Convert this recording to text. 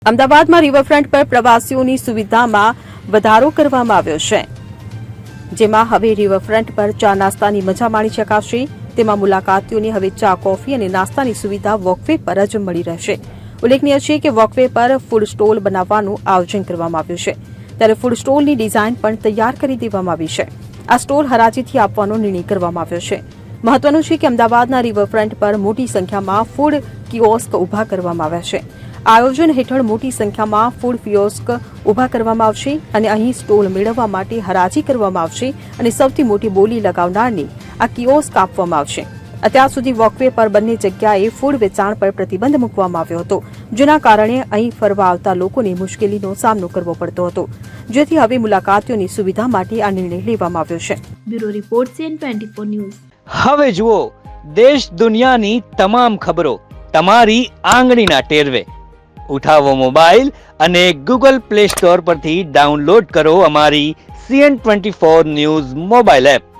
અમદાવાદમાં રિવરફ્રન્ટ પર પ્રવાસીઓની સુવિધામાં વધારો કરવામાં આવ્યો છે, જેમાં હવે રિવરફ્રન્ટ પર ચા નાસ્તાની મજા માણી શકાશે। તેમાં મુલાકાતીઓને હવે ચા, કોફી અને નાસ્તાની સુવિધા વોકવે પર જ મળી રહેશે। ઉલ્લેખનીય છે કે વોકવે પર ફૂડ સ્ટોલ બનાવવાનું આયોજન કરવામાં આવ્યું છે, ત્યારે ફૂડ સ્ટોલની ડિઝાઇન પણ તૈયાર કરી દેવામાં આવી છે। આ સ્ટોલ હરાજીથી આપવાનો નિર્ણય કરવામાં આવ્યો છે। મહત્વનું છે કે અમદાવાદના રિવરફ્રન્ટ પર મોટી સંખ્યામાં ફૂડ કિયોસ્ક ઉભા કરવામાં આવ્યા છે। આયોજન હેઠળ મોટી સંખ્યામાં ફૂડ કિયોસ્ક ઉભા કરવામાં આવશે અને અહીં સ્ટોલ મેળવવા માટે હરાજી કરવામાં આવશે અને સૌથી મોટી બોલી લગાવનારને આ કિયોસ્ક આપવામાં આવશે। અત્યાર સુધી વોકવે પર બંને જગ્યાએ ફૂડ વેચાણ પર પ્રતિબંધ મૂકવામાં આવ્યો હતો, જેના કારણે અહીં ફરવા આવતા લોકોને મુશ્કેલીનો સામનો કરવો પડતો હતો, જેથી હવે મુલાકાતીઓની સુવિધા માટે આ નિર્ણય લેવામાં આવ્યો છે। Bureau report CN24 news. હવે જુઓ દેશ દુનિયાની તમામ ખબરો તમારી આંગળીના ટેરવે। ઉઠાવો મોબાઈલ અને ગૂગલ પ્લે સ્ટોર પરથી ડાઉનલોડ કરો અમારી CN24 ન્યૂઝ મોબાઈલ એપ।